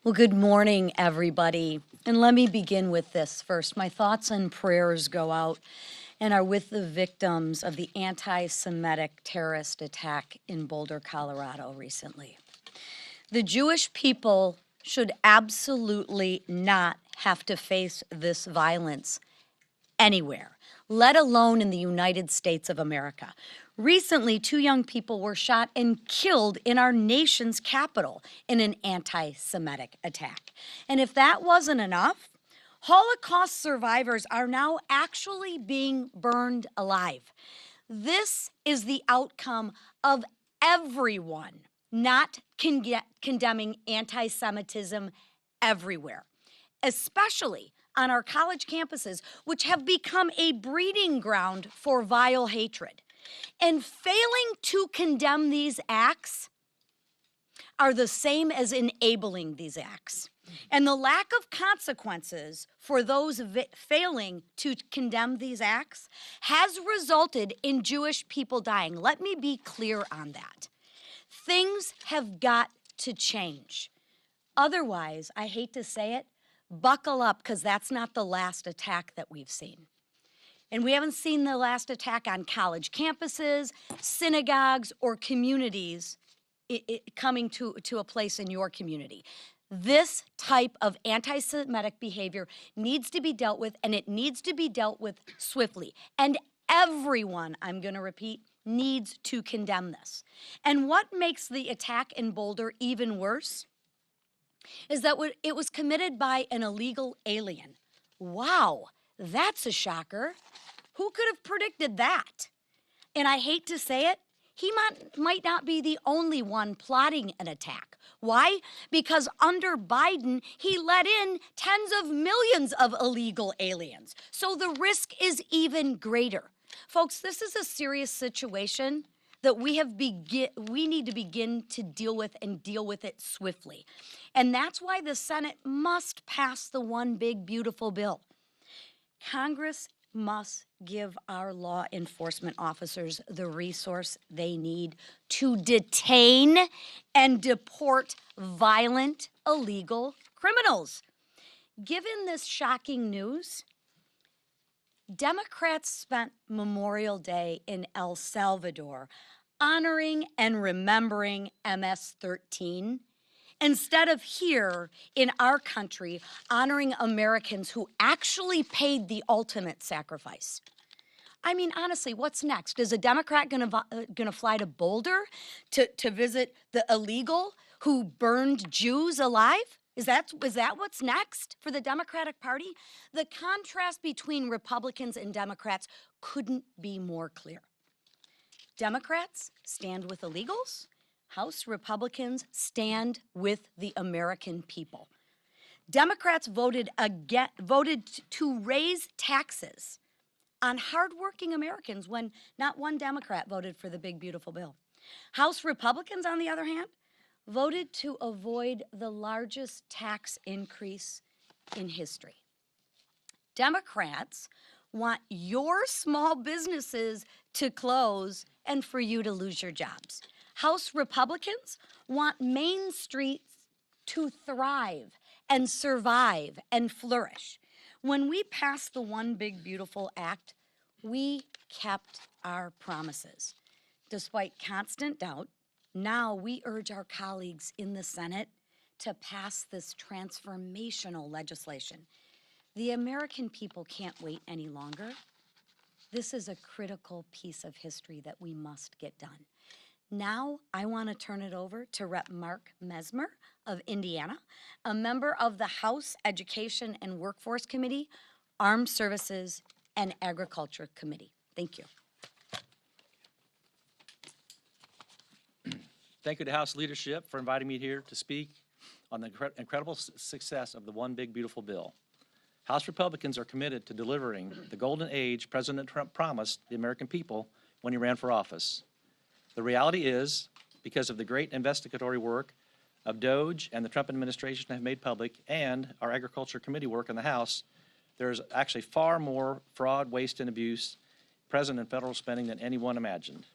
Well, good morning, everybody. And let me begin with this first. My thoughts and prayers go out and are with the victims of the anti-Semitic terrorist attack in Boulder, Colorado recently. The Jewish people should absolutely not have to face this violence anywhere, let alone in the United States of America. Recently, 2 young people were shot and killed in our nation's capital in an anti-Semitic attack. And if that wasn't enough, Holocaust survivors are now actually being burned alive. This is the outcome of everyone not condemning anti-Semitism everywhere, especially on our college campuses, which have become a breeding ground for vile hatred. And failing to condemn these acts are the same as enabling these acts. And the lack of consequences for those failing to condemn these acts has resulted in Jewish people dying. Let me be clear on that. Things have got to change. Otherwise, I hate to say it, buckle up, because that's not the last attack that we've seen. And we haven't seen the last attack on college campuses, synagogues, or communities coming to a place in your community. This type of anti-Semitic behavior needs to be dealt with, and it needs to be dealt with swiftly. And everyone, I'm going to repeat, needs to condemn this. And what makes the attack in Boulder even worse is that it was committed by an illegal alien. Wow, that's a shocker. Who could have predicted that? And I hate to say it, he might not be the only one plotting an attack. Why? Because under Biden, he let in tens of millions of illegal aliens. So the risk is even greater. Folks, this is a serious situation that we need to begin to deal with, and deal with it swiftly. And that's why the Senate must pass the one big beautiful bill. Congress must give our law enforcement officers the resource they need to detain and deport violent, illegal criminals. Given this shocking news, Democrats spent Memorial Day in El Salvador honoring and remembering MS-13, instead of here in our country honoring Americans who actually paid the ultimate sacrifice. I mean, honestly, what's next? Is a Democrat gonna fly to Boulder to visit the illegal who burned Jews alive? Is that what's next for the Democratic Party? The contrast between Republicans and Democrats couldn't be more clear. Democrats stand with illegals. House Republicans stand with the American people. Democrats voted to raise taxes on hardworking Americans when not one Democrat voted for the big, beautiful bill. House Republicans, on the other hand, voted to avoid the largest tax increase in history. Democrats want your small businesses to close and for you to lose your jobs. House Republicans want Main Streets to thrive and survive and flourish. When we passed the One Big Beautiful Act, we kept our promises. Despite constant doubt, now we urge our colleagues in the Senate to pass this transformational legislation. The American people can't wait any longer. This is a critical piece of history that we must get done. Now, I want to turn it over to Rep. Mark Mesmer of Indiana, a member of the House Education and Workforce Committee, Armed Services, and Agriculture Committee. Thank you. Thank you to House leadership for inviting me here to speak on the incredible success of the One Big Beautiful Bill. House Republicans are committed to delivering the golden age President Trump promised the American people when he ran for office. The reality is, because of the great investigatory work of DOJ and the Trump administration have made public, and our Agriculture Committee work in the House, there's actually far more fraud, waste, and abuse present in federal spending than anyone imagined.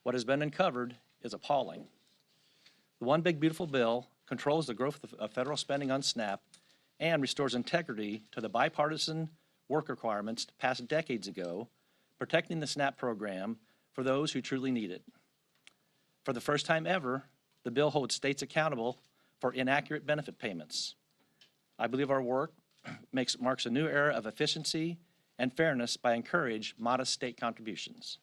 What has been uncovered is appalling. The One Big Beautiful Bill controls the growth of federal spending on SNAP, and restores integrity to the bipartisan work requirements passed decades ago, protecting the SNAP program for those who truly need it. For the first time ever, the bill holds states accountable for inaccurate benefit payments. I believe our work marks a new era of efficiency and fairness by encouraging modest state contributions.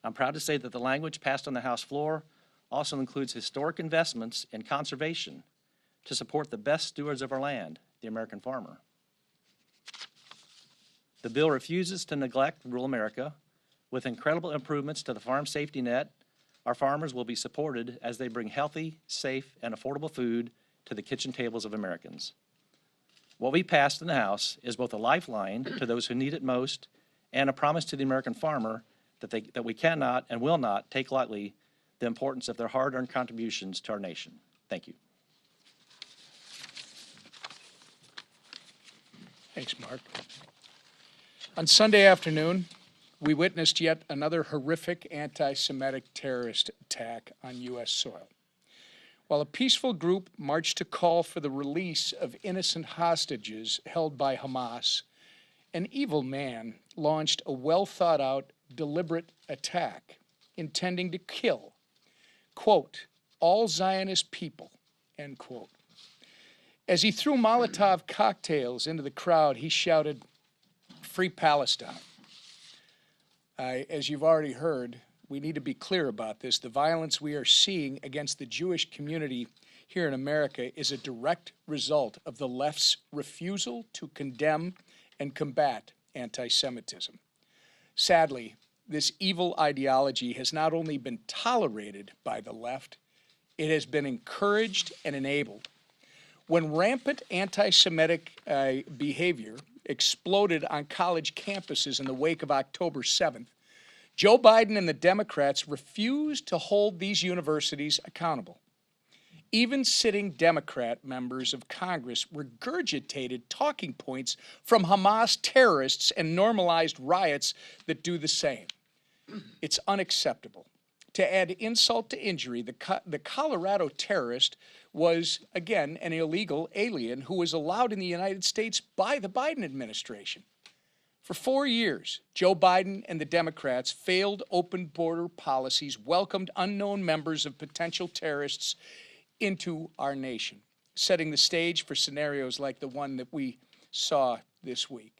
I'm proud to say that the language passed on the House floor also includes historic investments in conservation to support the best stewards of our land, the American farmer. The bill refuses to neglect rural America. With incredible improvements to the farm safety net, our farmers will be supported as they bring healthy, safe, and affordable food to the kitchen tables of Americans. What we passed in the House is both a lifeline to those who need it most and a promise to the American farmer that we cannot and will not take lightly the importance of their hard-earned contributions to our nation. Thank you. Thanks, Mark. On Sunday afternoon, we witnessed yet another horrific anti-Semitic terrorist attack on U.S. soil. While a peaceful group marched to call for the release of innocent hostages held by Hamas, an evil man launched a well-thought-out, deliberate attack intending to kill, quote, all Zionist people, end quote. As he threw Molotov cocktails into the crowd, he shouted, "Free Palestine." As you've already heard, we need to be clear about this. The violence we are seeing against the Jewish community here in America is a direct result of the left's refusal to condemn and combat anti-Semitism. Sadly, this evil ideology has not only been tolerated by the left, it has been encouraged and enabled. When rampant anti-Semitic behavior exploded on college campuses in the wake of October 7th, Joe Biden and the Democrats refused to hold these universities accountable. Even sitting Democrat members of Congress regurgitated talking points from Hamas terrorists and normalized riots that do the same. It's unacceptable. To add insult to injury, the Colorado terrorist was, again, an illegal alien who was allowed in the United States by the Biden administration. For 4 years, Joe Biden and the Democrats' failed open border policies welcomed unknown members of potential terrorists into our nation, setting the stage for scenarios like the one that we saw this week.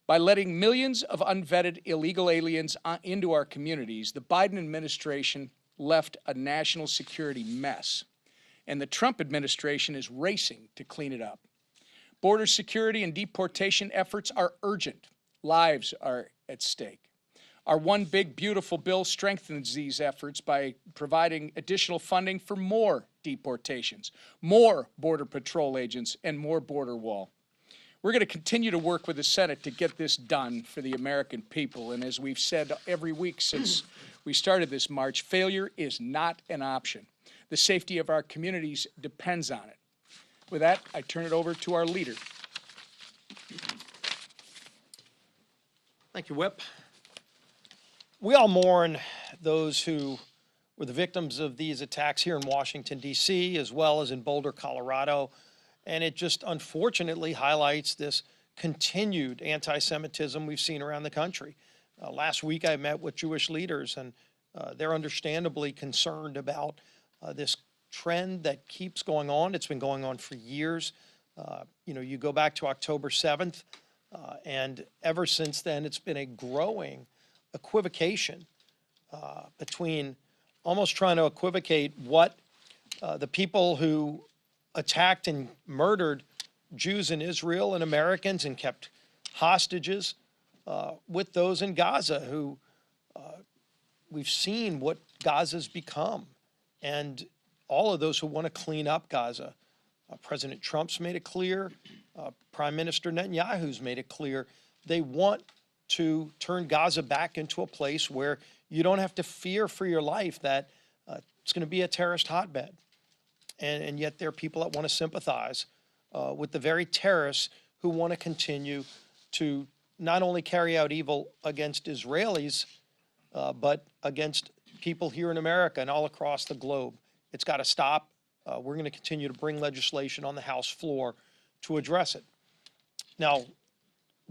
By letting millions of unvetted illegal aliens into our communities, the Biden administration left a national security mess, and the Trump administration is racing to clean it up. Border security and deportation efforts are urgent. Lives are at stake. Our One Big Beautiful bill strengthens these efforts by providing additional funding for more deportations, more Border Patrol agents, and more border wall. We're going to continue to work with the Senate to get this done for the American people. And as we've said every week since we started this march, failure is not an option. The safety of our communities depends on it. With that, I turn it over to our leader. Thank you, Whip. We all mourn those who were the victims of these attacks here in Washington, D.C., as well as in Boulder, Colorado. And it just unfortunately highlights this continued anti-Semitism we've seen around the country. Last week I met with Jewish leaders, and they're understandably concerned about this trend that keeps going on. It's been going on for years. You go back to October 7th, and ever since then it's been a growing equivocation between almost trying to equivocate what the people who attacked and murdered Jews in Israel and Americans and kept hostages with those in Gaza who we've seen what Gaza's become, and all of those who want to clean up Gaza. President Trump's made it clear. Prime Minister Netanyahu's made it clear. They want to turn Gaza back into a place where you don't have to fear for your life that it's going to be a terrorist hotbed. And yet there are people that want to sympathize with the very terrorists who want to continue to not only carry out evil against Israelis, but against people here in America and all across the globe. It's got to stop. we're going to continue to bring legislation on the House floor to address it. Now,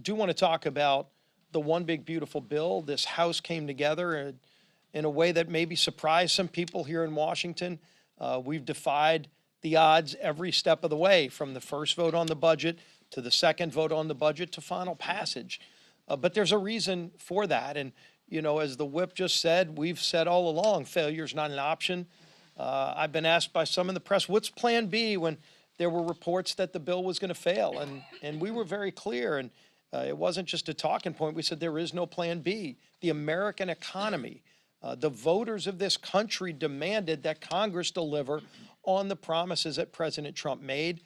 do want to talk about the one big beautiful bill. This House came together in a way that maybe surprised some people here in Washington. We've defied the odds every step of the way, from the first vote on the budget to the second vote on the budget to final passage. But there's a reason for that. And, you know, as the whip just said, we've said all along, failure is not an option. I've been asked by some in the press, what's plan B, when there were reports that the bill was going to fail? And we were very clear, and it wasn't just a talking point. We said there is no plan B. The American economy, the voters of this country demanded that Congress deliver on the promises that President Trump made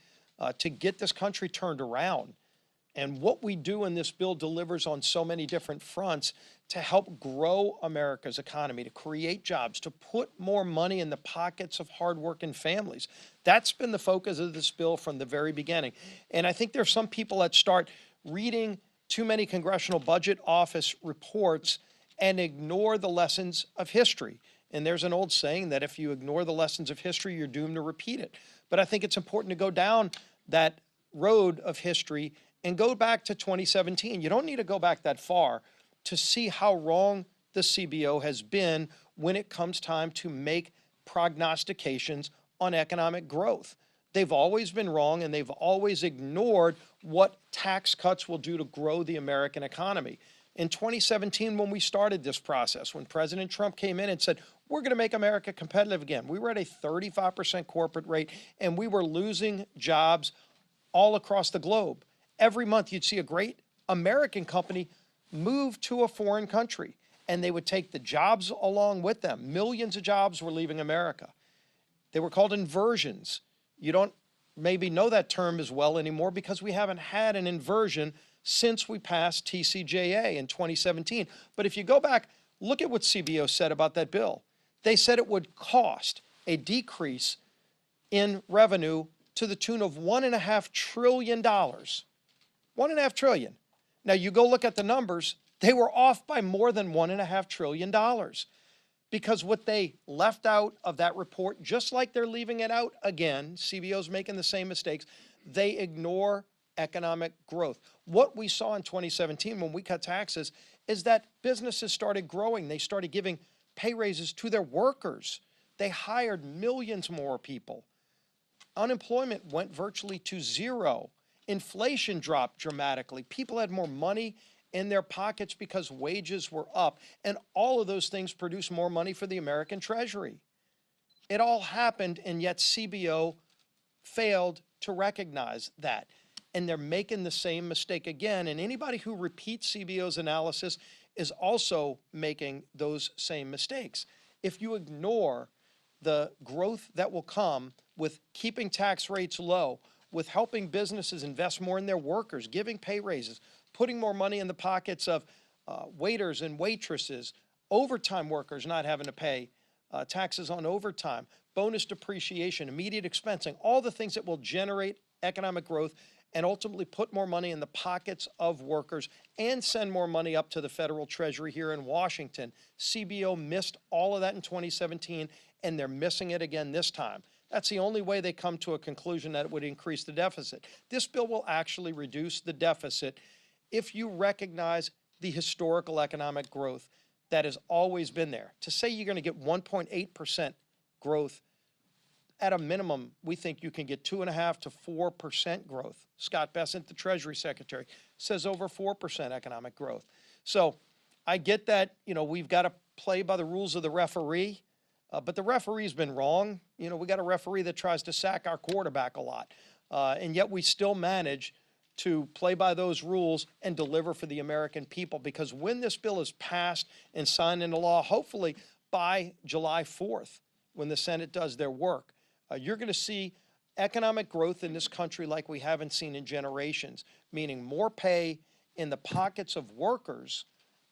to get this country turned around. And what we do in this bill delivers on so many different fronts to help grow America's economy, to create jobs, to put more money in the pockets of hardworking families. That's been the focus of this bill from the very beginning. And I think there's some people that start reading too many Congressional Budget Office reports and ignore the lessons of history. And there's an old saying that if you ignore the lessons of history, you're doomed to repeat it. But I think it's important to go down that road of history and go back to 2017. You don't need to go back that far to see how wrong the CBO has been when it comes time to make prognostications on economic growth. They've always been wrong, and they've always ignored what tax cuts will do to grow the American economy. In 2017, when we started this process, when President Trump came in and said, we're going to make America competitive again, we were at a 35% corporate rate, and we were losing jobs all across the globe. Every month you'd see a great American company move to a foreign country, and they would take the jobs along with them. Millions of jobs were leaving America. They were called inversions. You don't maybe know that term as well anymore because we haven't had an inversion since we passed TCJA in 2017. But if you go back, look at what CBO said about that bill. They said it would cost a decrease in revenue to the tune of $1.5 trillion. $1.5 trillion. Now you go look at the numbers, they were off by more than $1.5 trillion. Because what they left out of that report, just like they're leaving it out again, CBO's making the same mistakes, they ignore economic growth. What we saw in 2017 when we cut taxes is that businesses started growing. They started giving pay raises to their workers. They hired millions more people. Unemployment went virtually to zero. Inflation dropped dramatically. People had more money in their pockets because wages were up. And all of those things produce more money for the American Treasury. It all happened, and yet CBO failed to recognize that. And they're making the same mistake again. And anybody who repeats CBO's analysis is also making those same mistakes. If you ignore the growth that will come with keeping tax rates low, with helping businesses invest more in their workers, giving pay raises, putting more money in the pockets of waiters and waitresses, overtime workers not having to pay taxes on overtime, bonus depreciation, immediate expensing, all the things that will generate economic growth and ultimately put more money in the pockets of workers and send more money up to the federal treasury here in Washington. CBO missed all of that in 2017, and they're missing it again this time. That's the only way they come to a conclusion that it would increase the deficit. This bill will actually reduce the deficit if you recognize the historical economic growth that has always been there. To say you're going to get 1.8% growth, at a minimum, we think you can get 2.5% to 4% growth. Scott Bessent, the Treasury Secretary, says over 4% economic growth. So I get that, you know, we've got to play by the rules of the referee. But the referee's been wrong. You know, we got a referee that tries to sack our quarterback a lot. And yet we still manage to play by those rules and deliver for the American people. Because when this bill is passed and signed into law, hopefully by July 4th, when the Senate does their work, you're going to see economic growth in this country like we haven't seen in generations, meaning more pay in the pockets of workers,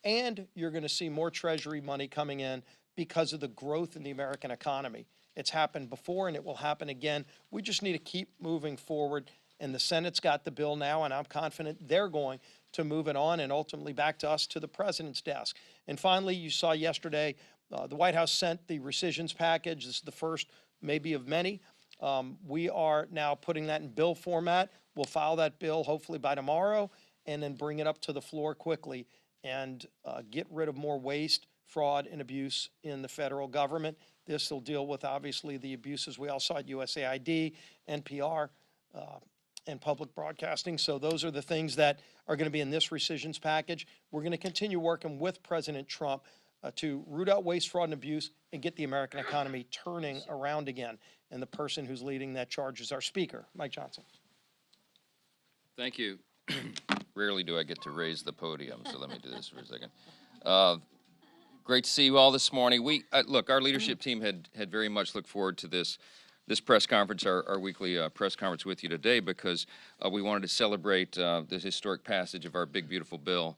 and you're going to see more Treasury money coming in because of the growth in the American economy. It's happened before and it will happen again. We just need to keep moving forward, and the Senate's got the bill now, and I'm confident they're going to move it on and ultimately back to us to the president's desk. And finally, you saw yesterday, the White House sent the rescissions package. This is the first maybe of many. We are now putting that in bill format. We'll file that bill hopefully by tomorrow and then bring it up to the floor quickly and get rid of more waste, fraud, and abuse in the federal government. This will deal with, obviously, the abuses we all saw at USAID, NPR, and public broadcasting. So those are the things that are going to be in this rescissions package. We're going to continue working with President Trump to root out waste, fraud, and abuse and get the American economy turning around again. And the person who's leading that charge is our Speaker, Mike Johnson. Thank you. Rarely do I get to raise the podium, so let me do this for a second. Great to see you all this morning. Look, our leadership team had very much looked forward to this press conference, our weekly press conference with you today, because we wanted to celebrate the historic passage of our big, beautiful bill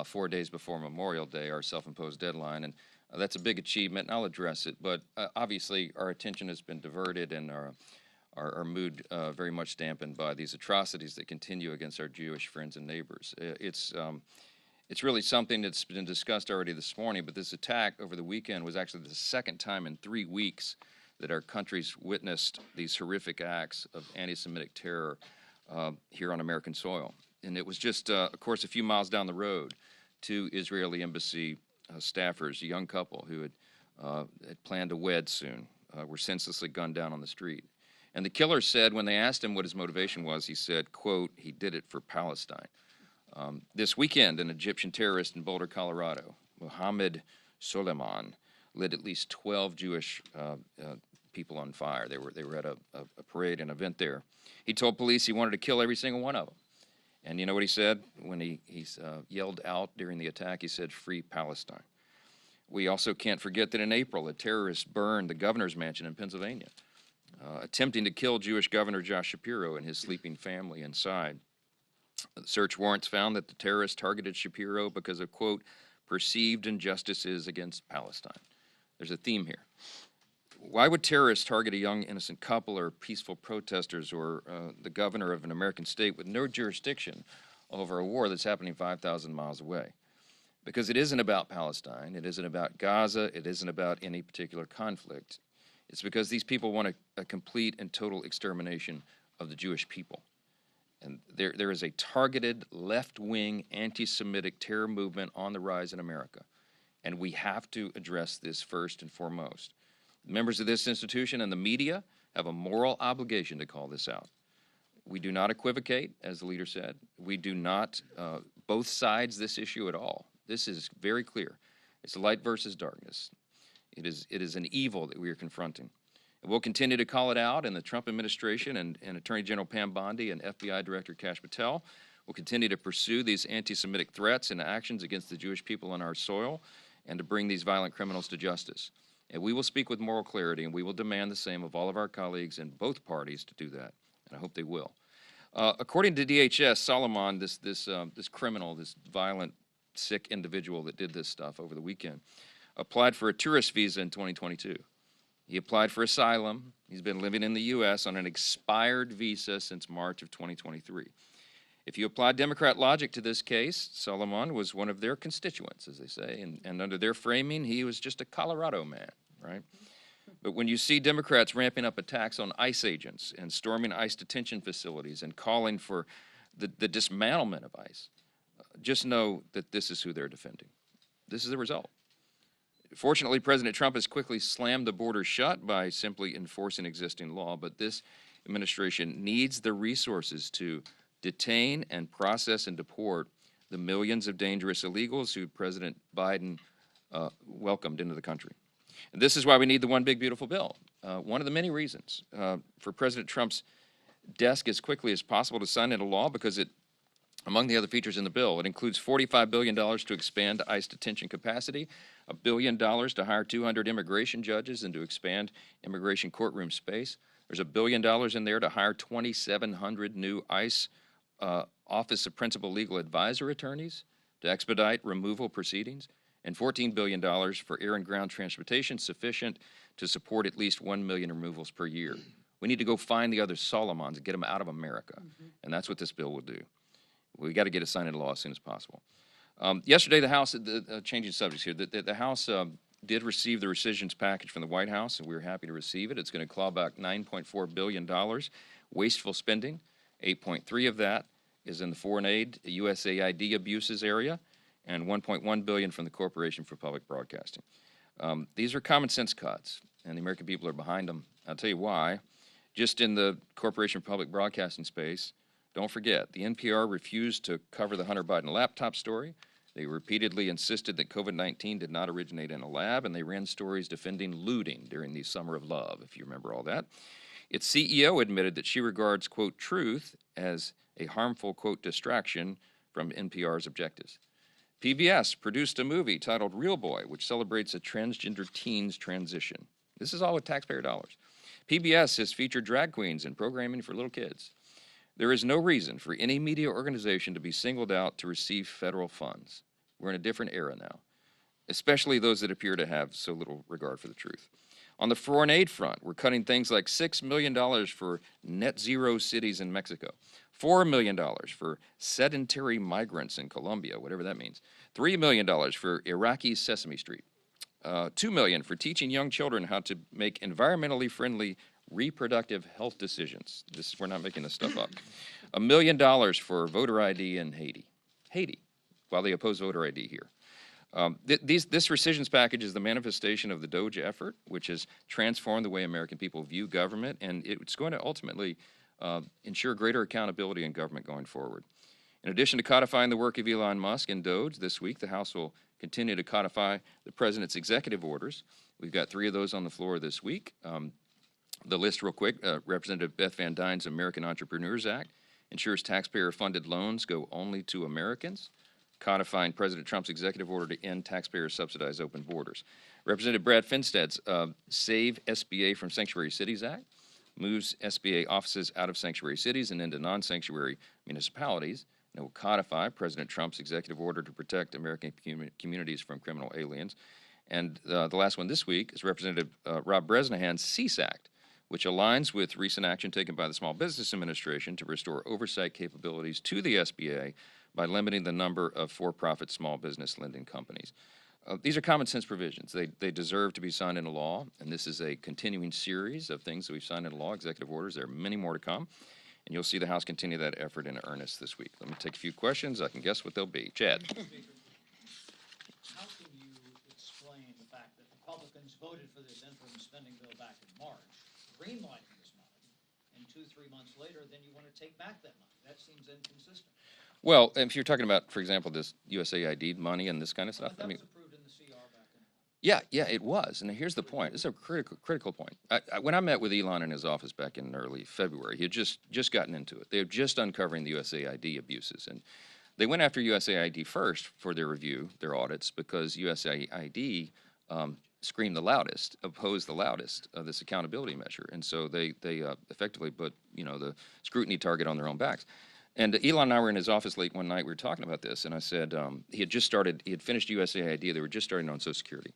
4 days before Memorial Day, our self-imposed deadline. And that's a big achievement, and I'll address it. But obviously, our attention has been diverted and our mood very much dampened by these atrocities that continue against our Jewish friends and neighbors. It's really something that's been discussed already this morning, but this attack over the weekend was actually the second time in 3 weeks that our country's witnessed these horrific acts of anti-Semitic terror here on American soil. And it was just, of course, a few miles down the road, 2 Israeli embassy staffers, a young couple who had planned to wed soon, were senselessly gunned down on the street. And the killer said, when they asked him what his motivation was, he said, quote, he did it for Palestine. This weekend, an Egyptian terrorist in Boulder, Colorado, Mohammed Soleiman, lit at least 12 Jewish people on fire. They were at a parade, an event there. He told police he wanted to kill every single one of them. And you know what he said when he yelled out during the attack? He said, free Palestine. We also can't forget that in April, a terrorist burned the governor's mansion in Pennsylvania, attempting to kill Jewish Governor Josh Shapiro and his sleeping family inside. The search warrants found that the terrorist targeted Shapiro because of, quote, perceived injustices against Palestine. There's a theme here. Why would terrorists target a young innocent couple or peaceful protesters or the governor of an American state with no jurisdiction over a war that's happening 5,000 miles away? Because it isn't about Palestine, it isn't about Gaza, it isn't about any particular conflict. It's because these people want a complete and total extermination of the Jewish people. And there is a targeted left-wing anti-Semitic terror movement on the rise in America. And we have to address this first and foremost. Members of this institution and the media have a moral obligation to call this out. We do not equivocate, as the leader said. We do not both sides this issue at all. This is very clear. It's light versus darkness. It is an evil that we are confronting. And we'll continue to call it out, and the Trump administration and Attorney General Pam Bondi and FBI Director Kash Patel will continue to pursue these anti-Semitic threats and actions against the Jewish people on our soil and to bring these violent criminals to justice. And we will speak with moral clarity, and we will demand the same of all of our colleagues in both parties to do that, and I hope they will. According to DHS, Solomon, this criminal, this violent, sick individual that did this stuff over the weekend, applied for a tourist visa in 2022. He applied for asylum. He's been living in the U.S. on an expired visa since March of 2023. If you apply Democrat logic to this case, Solomon was one of their constituents, as they say, and under their framing, he was just a Colorado man, right? But when you see Democrats ramping up attacks on ICE agents and storming ICE detention facilities and calling for the dismantlement of ICE, just know that this is who they're defending. This is the result. Fortunately, President Trump has quickly slammed the border shut by simply enforcing existing law, but this administration needs the resources to detain and process and deport the millions of dangerous illegals who President Biden welcomed into the country. And this is why we need the one big beautiful bill. One of the many reasons for President Trump's desk as quickly as possible to sign into law, because it, among the other features in the bill, it includes $45 billion to expand ICE detention capacity, $1 billion to hire 200 immigration judges and to expand immigration courtroom space. There's $1 billion in there to hire 2,700 new ICE Office of Principal Legal Advisor attorneys to expedite removal proceedings, and $14 billion for air and ground transportation sufficient to support at least 1 million removals per year. We need to go find the other Solomons and get them out of America, and that's what this bill will do. We got to get it signed into law as soon as possible. Yesterday, the House, changing subjects here, the House did receive the rescissions package from the White House, and we were happy to receive it. It's going to claw back $9.4 billion wasteful spending. 8.3 of that is in the foreign aid, USAID abuses area, and $1.1 billion from the Corporation for Public Broadcasting. These are common sense cuts, and the American people are behind them. I'll tell you why. Just in the Corporation for Public Broadcasting space, don't forget, the NPR refused to cover the Hunter Biden laptop story. They repeatedly insisted that COVID-19 did not originate in a lab, and they ran stories defending looting during the Summer of Love, if you remember all that. Its CEO admitted that she regards, quote, truth as a harmful, quote, distraction from NPR's objectives. PBS produced a movie titled Real Boy, which celebrates a transgender teen's transition. This is all with taxpayer dollars. PBS has featured drag queens in programming for little kids. There is no reason for any media organization to be singled out to receive federal funds. We're in a different era now, especially those that appear to have so little regard for the truth. On the foreign aid front, we're cutting things like $6 million for net zero cities in Mexico, $4 million for sedentary migrants in Colombia, whatever that means, $3 million for Iraqi Sesame Street, $2 million for teaching young children how to make environmentally friendly reproductive health decisions. We're not making this stuff up. $1 million for voter ID in Haiti, while they oppose voter ID here. This rescissions package is the manifestation of the DOGE effort, which has transformed the way American people view government, and it's going to ultimately ensure greater accountability in government going forward. In addition to codifying the work of Elon Musk and DOGE this week, the House will continue to codify the president's executive orders. We've got 3 of those on the floor this week. The list real quick, Representative Beth Van Dyne's American Entrepreneurs Act ensures taxpayer-funded loans go only to Americans, codifying President Trump's executive order to end taxpayer-subsidized open borders. Representative Brad Finstad's Save SBA from Sanctuary Cities Act moves SBA offices out of sanctuary cities and into non-sanctuary municipalities, and it will codify President Trump's executive order to protect American communities from criminal aliens. And the last one this week is Representative Rob Bresnahan's CEASE Act, which aligns with recent action taken by the Small Business Administration to restore oversight capabilities to the SBA by limiting the number of for-profit small business lending companies. These are common sense provisions. They deserve to be signed into law, and this is a continuing series of things that we've signed into law, executive orders. There are many more to come, and you'll see the House continue that effort in earnest this week. Let me take a few questions. I can guess what they'll be. Chad. How can you explain the fact that Republicans voted for this interim spending bill back in March, greenlighting this money, and 2-3 months later, then you want to take back that money? That seems inconsistent. Well, if you're talking about, for example, this USAID money and this kind of stuff, That was approved in the CR back in. Yeah, it was. And here's the point. It's a critical point. When I met with Elon in his office back in early February, he had just gotten into it. They were just uncovering the USAID abuses. And they went after USAID first for their review, their audits, because USAID screamed the loudest, opposed the loudest of this accountability measure. And so they effectively put, the scrutiny target on their own backs. And Elon and I were in his office late one night. We were talking about this, and I said he had finished USAID. They were just starting on Social Security,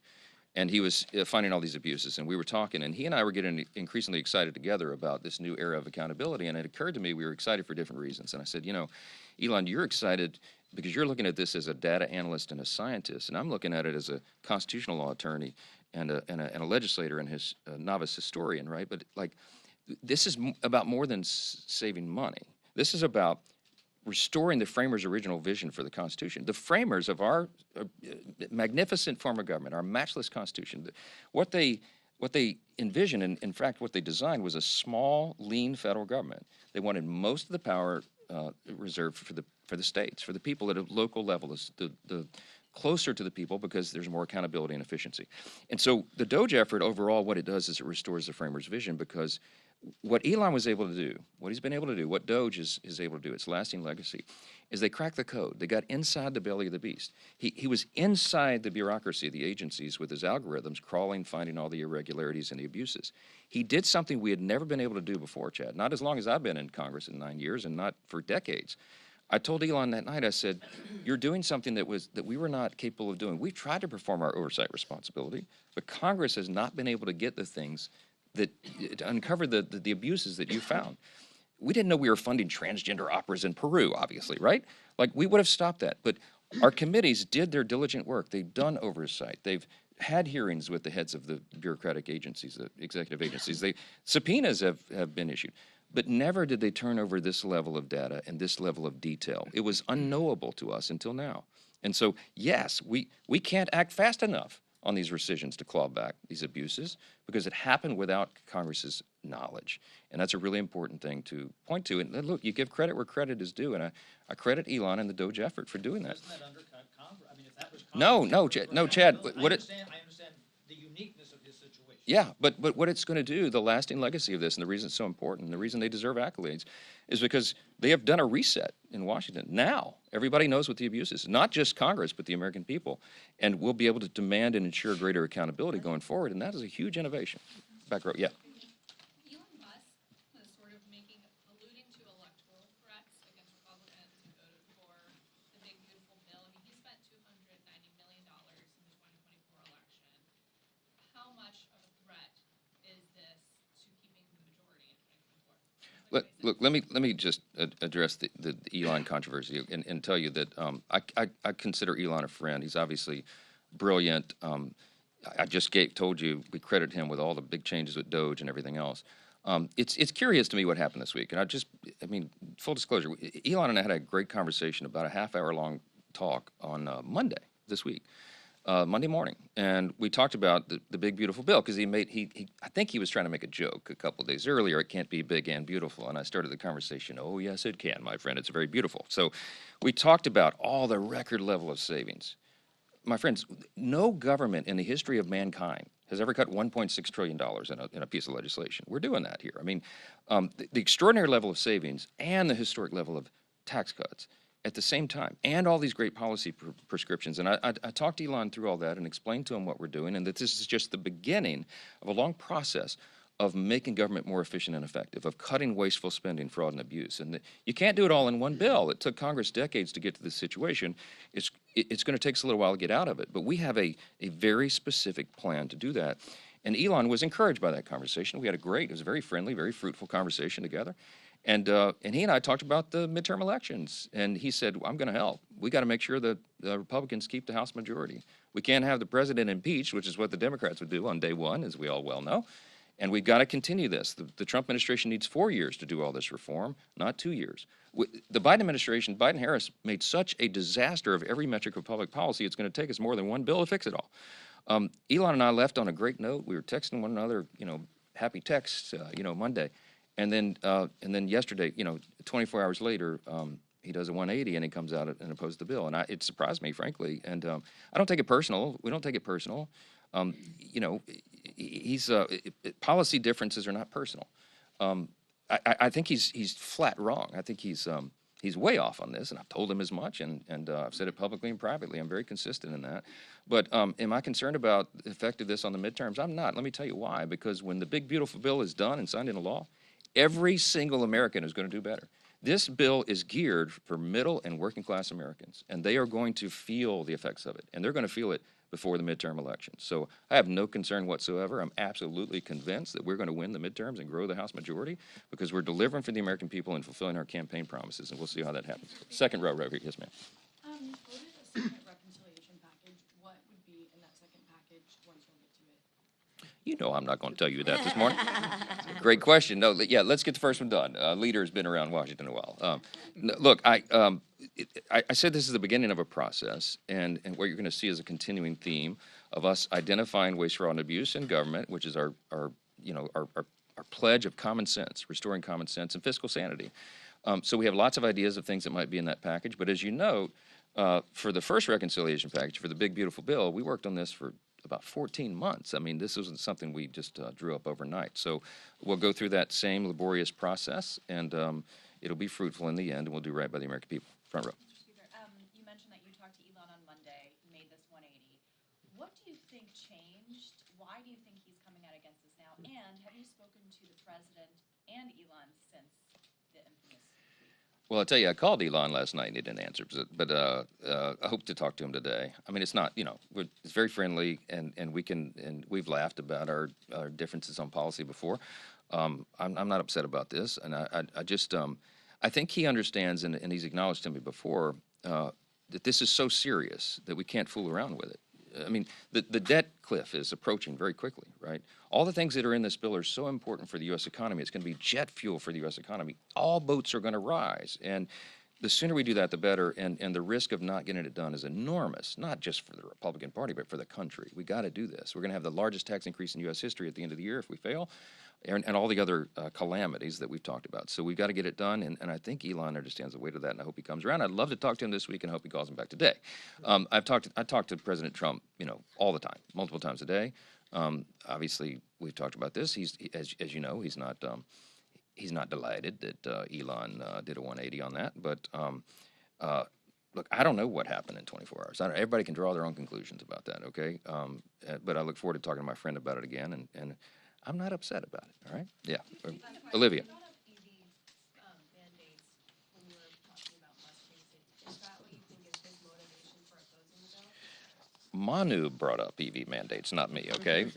and he was finding all these abuses. And we were talking, and he and I were getting increasingly excited together about this new era of accountability. And it occurred to me we were excited for different reasons. And I said, Elon, you're excited because you're looking at this as a data analyst and a scientist, and I'm looking at it as a constitutional law attorney and a legislator and his novice historian, right? But this is about more than saving money. This is about restoring the framers' original vision for the Constitution. The framers of our magnificent form of government, our matchless Constitution, what they envisioned, and in fact what they designed, was a small, lean federal government. They wanted most of the power reserved for the states, for the people at a local level, the closer to the people, because there's more accountability and efficiency. And so the DOGE effort overall, what it does is it restores the framers' vision, because what Elon was able to do, what he's been able to do, what DOGE is able to do, its lasting legacy, is they cracked the code. They got inside the belly of the beast. He was inside the bureaucracy of the agencies with his algorithms, crawling, finding all the irregularities and the abuses. He did something we had never been able to do before, Chad, not as long as I've been in Congress in 9 years, and not for decades. I told Elon that night, I said, you're doing something that we were not capable of doing. We've tried to perform our oversight responsibility, but Congress has not been able to get the things to uncover the abuses that you found. We didn't know we were funding transgender operas in Peru, obviously, right? We would have stopped that. But our committees did their diligent work. They've done oversight. They've had hearings with the heads of the bureaucratic agencies, the executive agencies. Subpoenas have been issued, but never did they turn over this level of data and this level of detail. It was unknowable to us until now. And so, yes, we can't act fast enough on these rescissions to claw back these abuses because it happened without Congress's knowledge. And that's a really important thing to point to. And look, you give credit where credit is due, and I credit Elon and the DOJ effort for doing that. Doesn't that undercut Congress? I mean, if that was Congress. No, Chad. I understand the uniqueness of his situation. Yeah, but what it's going to do, the lasting legacy of this, and the reason it's so important, and the reason they deserve accolades, is because they have done a reset in Washington. Now, everybody knows what the abuse is, not just Congress, but the American people. And we'll be able to demand and ensure greater accountability going forward, and that is a huge innovation. Back row, yeah. Elon Musk was sort of alluding to electoral threats against Republicans who voted for the big beautiful bill. I mean, he spent $290 million in the 2024 election. How much of a threat is this to keeping the majority in 2024? Look, let me just address the Elon controversy and tell you that I consider Elon a friend. He's obviously brilliant. I just told you we credit him with all the big changes with Doge and everything else. It's curious to me what happened this week. And I mean, full disclosure, Elon and I had a great conversation, about a half-hour long talk on Monday this week. Monday morning, and we talked about the big beautiful bill because I think he was trying to make a joke a couple of days earlier. It can't be big and beautiful, and I started the conversation. Oh yes, it can, my friend. It's very beautiful. So we talked about all the record level of savings. My friends, no government in the history of mankind has ever cut $1.6 trillion in a piece of legislation. We're doing that here. I mean, the extraordinary level of savings and the historic level of tax cuts at the same time, and all these great policy prescriptions. And I talked to Elon through all that and explained to him what we're doing, and that this is just the beginning of a long process of making government more efficient and effective, of cutting wasteful spending, fraud, and abuse. And you can't do it all in one bill. It took Congress decades to get to this situation. It's going to take us a little while to get out of it, but we have a very specific plan to do that. And Elon was encouraged by that conversation. It was a very friendly, very fruitful conversation together. And he and I talked about the midterm elections, and he said, I'm going to help. We got to make sure that the Republicans keep the House majority. We can't have the president impeached, which is what the Democrats would do on day one, as we all well know. And we've got to continue this. The Trump administration needs 4 years to do all this reform, not 2 years. The Biden administration, Biden-Harris, made such a disaster of every metric of public policy, it's going to take us more than one bill to fix it all. Elon and I left on a great note. We were texting one another, happy texts, Monday. And then yesterday, 24 hours later, he does a 180 and he comes out and opposes the bill. And it surprised me, frankly. And I don't take it personal. We don't take it personal. Policy differences are not personal. I think he's flat wrong. I think he's way off on this, and I've told him as much, and I've said it publicly and privately. I'm very consistent in that. But am I concerned about the effect of this on the midterms? I'm not. Let me tell you why. Because when the big beautiful bill is done and signed into law, every single American is going to do better. This bill is geared for middle and working class Americans, and they are going to feel the effects of it, and they're going to feel it before the midterm elections. So I have no concern whatsoever. I'm absolutely convinced that we're going to win the midterms and grow the House majority because we're delivering for the American people and fulfilling our campaign promises, and we'll see how that happens. Second row right here. Yes, ma'am. Voted a second reconciliation package. What would be in that second package once we get to it? You know I'm not going to tell you that this morning. Great question. No, yeah, let's get the first one done. Leader has been around Washington a while. Look, I said this is the beginning of a process, and what you're going to see is a continuing theme of us identifying waste, fraud, and abuse in government, which is our pledge of common sense, restoring common sense and fiscal sanity. So we have lots of ideas of things that might be in that package, but as you note, for the first reconciliation package, for the big beautiful bill, we worked on this for about 14 months. I mean, this wasn't something we just drew up overnight. So we'll go through that same laborious process, and it'll be fruitful in the end, and we'll do right by the American people. Front row. You mentioned that you talked to Elon on Monday, made this 180. What do you think changed? Why do you think he's coming out against this now? And have you spoken to the president and Elon since the infamous tweet? Well, I'll tell you, I called Elon last night and he didn't answer, but I hope to talk to him today. I mean, it's not, it's very friendly, and we've laughed about our differences on policy before. I'm not upset about this, and I just, I think he understands, and he's acknowledged to me before, that this is so serious that we can't fool around with it. I mean, the debt cliff is approaching very quickly, right? All the things that are in this bill are so important for the U.S. economy. It's going to be jet fuel for the U.S. economy. All boats are going to rise. And the sooner we do that, the better. And the risk of not getting it done is enormous, not just for the Republican Party, but for the country. We got to do this. We're going to have the largest tax increase in U.S. history at the end of the year if we fail, and all the other calamities that we've talked about. So we've got to get it done, and I think Elon understands the weight of that, and I hope he comes around. I'd love to talk to him this week, and I hope he calls him back today. I talked to President Trump, all the time, multiple times a day. Obviously, we've talked about this. As you know, he's not delighted that Elon did a 180 on that. But look, I don't know what happened in 24 hours. Everybody can draw their own conclusions about that, okay? But I look forward to talking to my friend about it again, and I'm not upset about it, all right? Yeah. Olivia. You brought up EV mandates when you were talking about bus racing. Is that what you think is his motivation for opposing the bill? Manu brought up EV mandates, not me, okay?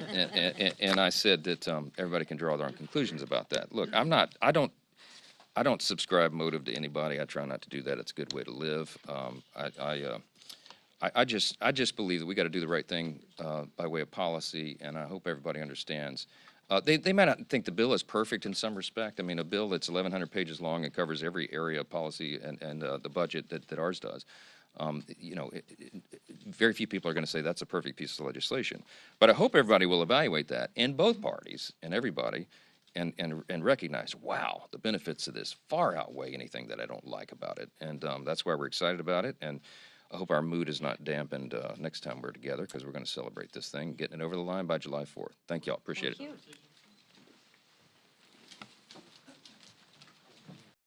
and I said that everybody can draw their own conclusions about that. Look, I don't subscribe motive to anybody. I try not to do that. It's a good way to live. I just believe that we got to do the right thing by way of policy, and I hope everybody understands. They might not think the bill is perfect in some respect. I mean, a bill that's 1,100 pages long and covers every area of policy and the budget that ours does. Very few people are going to say that's a perfect piece of legislation. But I hope everybody will evaluate that in both parties and everybody and recognize, wow, the benefits of this far outweigh anything that I don't like about it. And that's why we're excited about it. And I hope our mood is not dampened next time we're together, because we're going to celebrate this thing, getting it over the line by July 4th. Thank y'all. Appreciate it. Thank you.